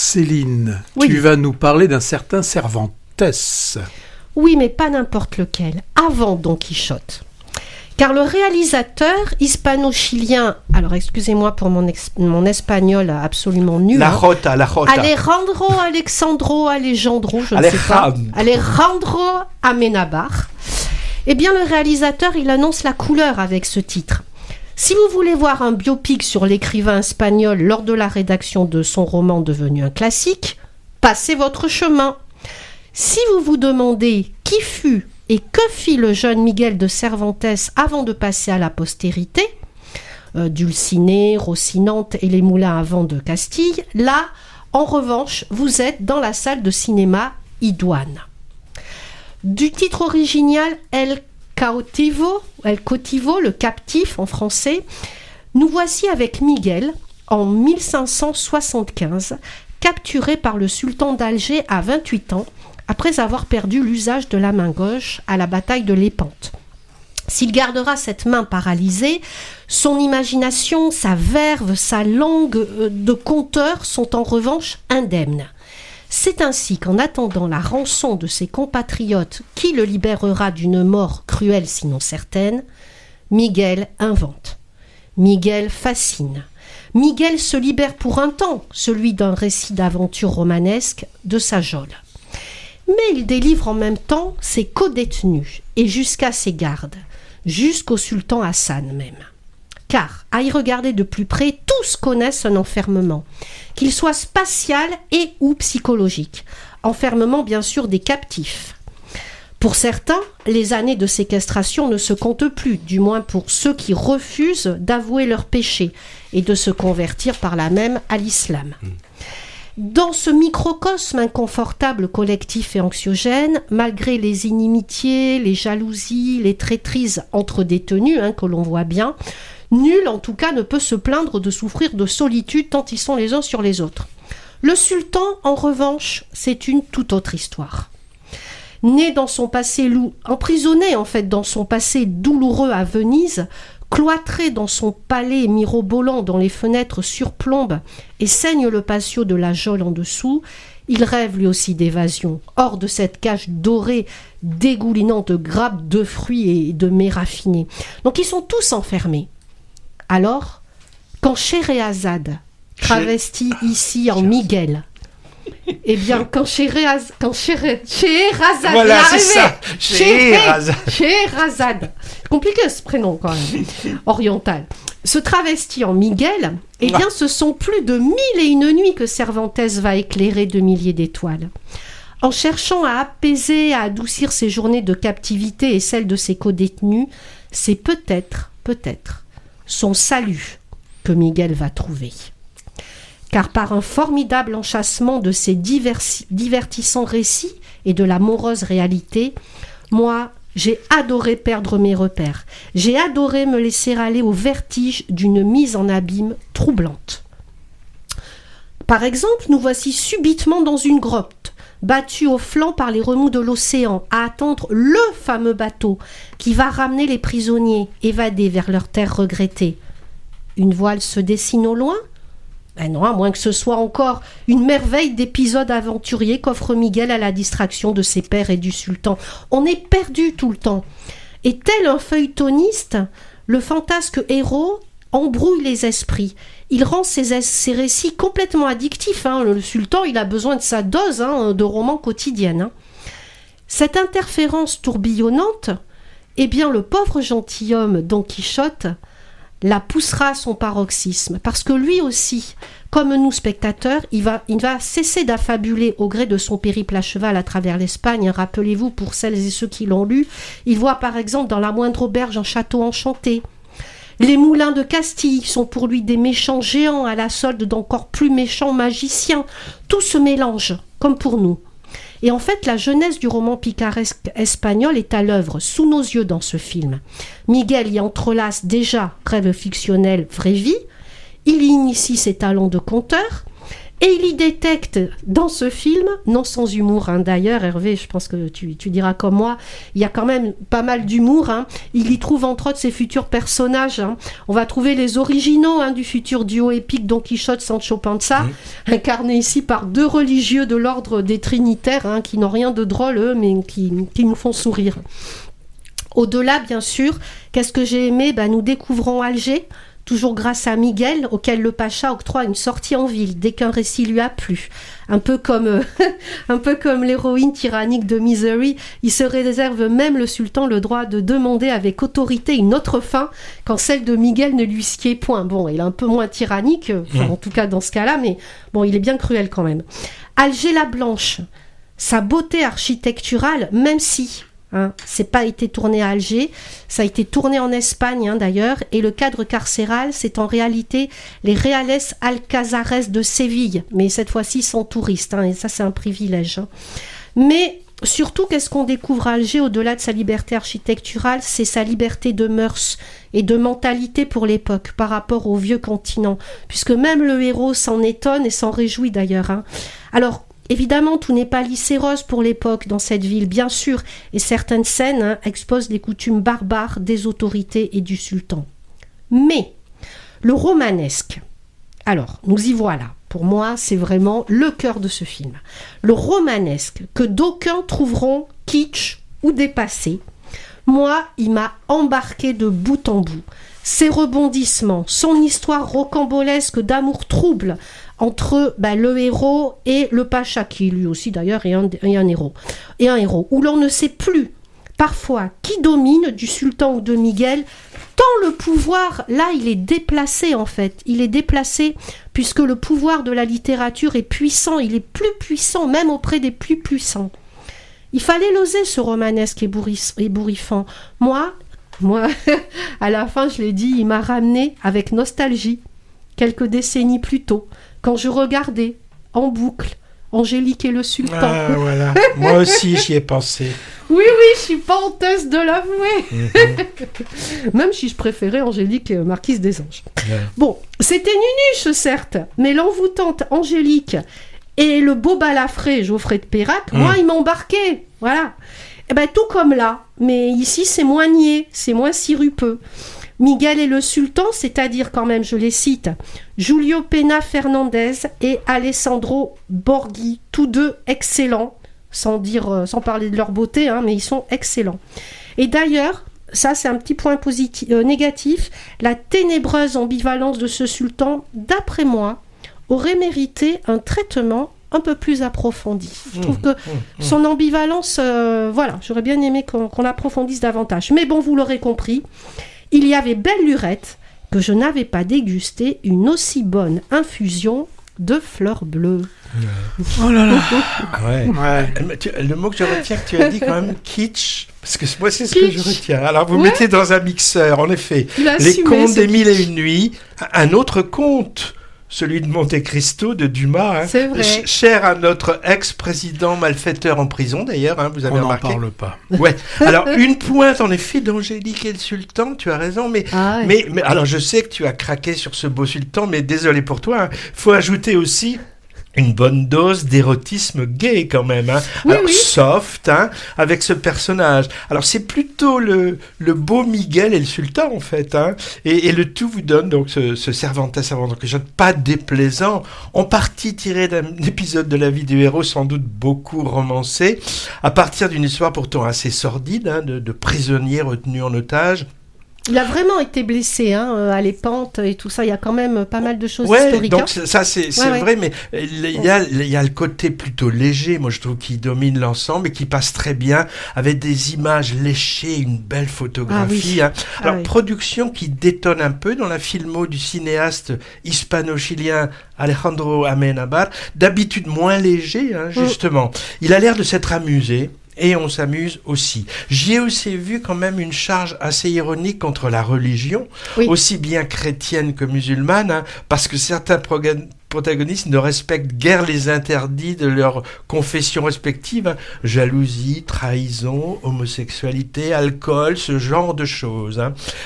Céline, Oui. tu vas nous parler d'un certain Cervantes. Oui, mais pas n'importe lequel, avant Don Quichotte. Car le réalisateur hispano-chilien, alors excusez-moi pour mon espagnol absolument nul, La Jota. Alejandro, je ne sais pas, Alejandro Amenábar, eh bien le réalisateur, il annonce la couleur avec ce titre. Si vous voulez voir un biopic sur l'écrivain espagnol lors de la rédaction de son roman devenu un classique, passez votre chemin. Si vous vous demandez qui fut et que fit le jeune Miguel de Cervantes avant de passer à la postérité, Dulcinée, Rocinante et les moulins à vent de Castille, là, en revanche, vous êtes dans la salle de cinéma idoine. Du titre original El Cautivo, le captif en français, nous voici avec Miguel en 1575, capturé par le sultan d'Alger à 28 ans, après avoir perdu l'usage de la main gauche à la bataille de Lépante. S'il gardera cette main paralysée, son imagination, sa verve, sa langue de conteur sont en revanche indemnes. C'est ainsi qu'en attendant la rançon de ses compatriotes qui le libérera d'une mort cruelle sinon certaine, Miguel invente. Miguel fascine. Miguel se libère pour un temps, celui d'un récit d'aventure romanesque, de sa geôle. Mais il délivre en même temps ses codétenus et jusqu'à ses gardes, jusqu'au sultan Hassan même. Car, à y regarder de plus près, tous connaissent un enfermement, qu'il soit spatial et ou psychologique. Enfermement bien sûr des captifs. Pour certains, les années de séquestration ne se comptent plus, du moins pour ceux qui refusent d'avouer leurs péchés et de se convertir par là même à l'islam. Dans ce microcosme inconfortable, collectif et anxiogène, malgré les inimitiés, les jalousies, les traîtrises entre détenus, que l'on voit bien, nul en tout cas ne peut se plaindre de souffrir de solitude tant ils sont les uns sur les autres. Le sultan, en revanche, c'est une toute autre histoire. Né dans son passé emprisonné en fait dans son passé douloureux à Venise, cloîtré dans son palais mirobolant dont les fenêtres surplombent et saigne le patio de la geôle en dessous, il rêve lui aussi d'évasion, hors de cette cage dorée dégoulinant de grappes de fruits et de mets raffinés. Donc ils sont tous enfermés. Alors, quand Scheherazade, travesti ici en Miguel, eh bien, quand Scheherazade, voilà, c'est ça, Scheherazade, compliqué ce prénom quand même, oriental, se travestit en Miguel, eh bien, ce sont plus de 1001 nuits que Cervantes va éclairer de milliers d'étoiles. En cherchant à apaiser, à adoucir ses journées de captivité et celles de ses codétenus, c'est peut-être son salut que Miguel va trouver. Car par un formidable enchâssement de ces divertissants récits et de la morose réalité, moi, j'ai adoré perdre mes repères. J'ai adoré me laisser aller au vertige d'une mise en abîme troublante. Par exemple, nous voici subitement dans une grotte, battus au flanc par les remous de l'océan, à attendre le fameux bateau qui va ramener les prisonniers évadés vers leur terre regrettée. Une voile se dessine au loin ? Ben non, à moins que ce soit encore une merveille d'épisodes aventuriers qu'offre Miguel à la distraction de ses pairs et du sultan. On est perdu tout le temps. Et tel un feuilletoniste, le fantasque héros embrouille les esprits. Il rend ses récits complètement addictifs. Le sultan, il a besoin de sa dose de romans quotidiennes. Cette interférence tourbillonnante, eh bien le pauvre gentilhomme Don Quichotte la poussera à son paroxysme, parce que lui aussi, comme nous spectateurs, il va cesser d'affabuler au gré de son périple à cheval à travers l'Espagne. Rappelez-vous, pour celles et ceux qui l'ont lu, il voit par exemple dans La Moindre Auberge un château enchanté. Les moulins de Castille sont pour lui des méchants géants à la solde d'encore plus méchants magiciens. Tout se mélange, comme pour nous. Et en fait, la jeunesse du roman picaresque espagnol est à l'œuvre, sous nos yeux dans ce film. Miguel y entrelace déjà rêve fictionnel, vraie vie. Il y initie ses talents de conteur. Et il y détecte dans ce film, non sans humour d'ailleurs, Hervé, je pense que tu diras comme moi, il y a quand même pas mal d'humour. Il y trouve entre autres ses futurs personnages. On va trouver les originaux du futur duo épique Don Quichotte Sancho Panza, incarné ici par 2 religieux de l'ordre des Trinitaires, qui n'ont rien de drôle eux, mais qui nous font sourire. Au-delà, bien sûr, qu'est-ce que j'ai aimé ? Nous découvrons Alger, toujours grâce à Miguel, auquel le Pacha octroie une sortie en ville dès qu'un récit lui a plu. Un peu comme l'héroïne tyrannique de Misery, il se réserve même le sultan le droit de demander avec autorité une autre fin quand celle de Miguel ne lui sied point. Bon, il est un peu moins tyrannique, en tout cas dans ce cas-là, mais bon, il est bien cruel quand même. Alger la Blanche, sa beauté architecturale, même si... c'est pas été tourné à Alger, ça a été tourné en Espagne d'ailleurs, et le cadre carcéral c'est en réalité les Reales Alcazares de Séville, mais cette fois-ci sans touristes, et ça c'est un privilège. Mais surtout, qu'est-ce qu'on découvre à Alger au-delà de sa liberté architecturale ? C'est sa liberté de mœurs et de mentalité pour l'époque par rapport au vieux continent, puisque même le héros s'en étonne et s'en réjouit d'ailleurs. Alors évidemment, tout n'est pas lisse et rose pour l'époque dans cette ville, bien sûr, et certaines scènes exposent les coutumes barbares des autorités et du sultan. Mais le romanesque, alors, nous y voilà. Pour moi, c'est vraiment le cœur de ce film. Le romanesque, que d'aucuns trouveront kitsch ou dépassé, moi, il m'a embarqué de bout en bout. Ses rebondissements, son histoire rocambolesque d'amour trouble entre le héros et le Pacha, qui lui aussi d'ailleurs est un héros, où l'on ne sait plus parfois qui domine, du sultan ou de Miguel, tant le pouvoir, là, il est déplacé en fait. Il est déplacé puisque le pouvoir de la littérature est puissant, il est plus puissant même auprès des plus puissants. Il fallait l'oser, ce romanesque ébouriffant. Moi, à la fin, je l'ai dit, il m'a ramené avec nostalgie, quelques décennies plus tôt, quand je regardais en boucle Angélique et le sultan. Ah, voilà. Moi aussi, j'y ai pensé. Oui, je suis pas honteuse de l'avouer. Même si je préférais Angélique Marquise des Anges. Ouais. Bon, c'était nunuche, certes, mais l'envoûtante Angélique et le beau balafré Geoffrey de Perrac, moi, ils m'embarquaient. Voilà. Et tout comme là, mais ici, c'est moins niais, c'est moins sirupeux. Miguel et le sultan, c'est-à-dire quand même, je les cite, Julio Pena Fernandez et Alessandro Borghi, tous deux excellents, sans parler de leur beauté, mais ils sont excellents. Et d'ailleurs, ça c'est un petit point négatif, la ténébreuse ambivalence de ce sultan, d'après moi, aurait mérité un traitement un peu plus approfondi. Je trouve que son ambivalence, j'aurais bien aimé qu'on l'approfondisse davantage. Mais bon, vous l'aurez compris, il y avait belle lurette que je n'avais pas dégusté une aussi bonne infusion de fleurs bleues. Oh là là. Ouais. Le mot que je retiens que tu as dit quand même, kitsch, parce que moi c'est ce que je retiens. Alors vous mettez dans un mixeur, en effet, les contes des Mille et une nuits, un autre conte, celui de Monte Cristo de Dumas, c'est vrai. Cher à notre ex-président malfaiteur en prison d'ailleurs, vous avez remarqué. On n'en parle pas. Ouais. Alors une pointe en effet d'Angélique et le sultan, tu as raison, mais alors je sais que tu as craqué sur ce beau sultan, mais désolé pour toi, faut ajouter aussi une bonne dose d'érotisme gay quand même, soft, avec ce personnage. Alors c'est plutôt le beau Miguel et le sultan en fait, et le tout vous donne donc ce Cervantes pas déplaisant, en partie tiré d'un épisode de la vie du héros, sans doute beaucoup romancé, à partir d'une histoire pourtant assez sordide, de prisonniers retenus en otage. Il a vraiment été blessé à les pentes et tout ça. Il y a quand même pas mal de choses historiques. Donc ça c'est vrai, mais il y a le côté plutôt léger, moi je trouve, qui domine l'ensemble et qui passe très bien avec des images léchées, une belle photographie. Alors production qui détonne un peu dans la filmo du cinéaste hispano-chilien Alejandro Amenábar, d'habitude moins léger justement. Il a l'air de s'être amusé. Et on s'amuse aussi. J'y ai aussi vu quand même une charge assez ironique contre la religion, aussi bien chrétienne que musulmane, parce que certains protagonistes ne respectent guère les interdits de leurs confessions respectives, jalousie, trahison, homosexualité, alcool, ce genre de choses.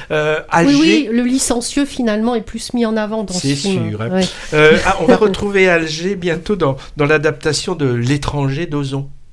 Alger, oui, le licencieux finalement est plus mis en avant dans ce film. C'est sûr. On va retrouver Alger bientôt dans l'adaptation de L'étranger d'Ozon.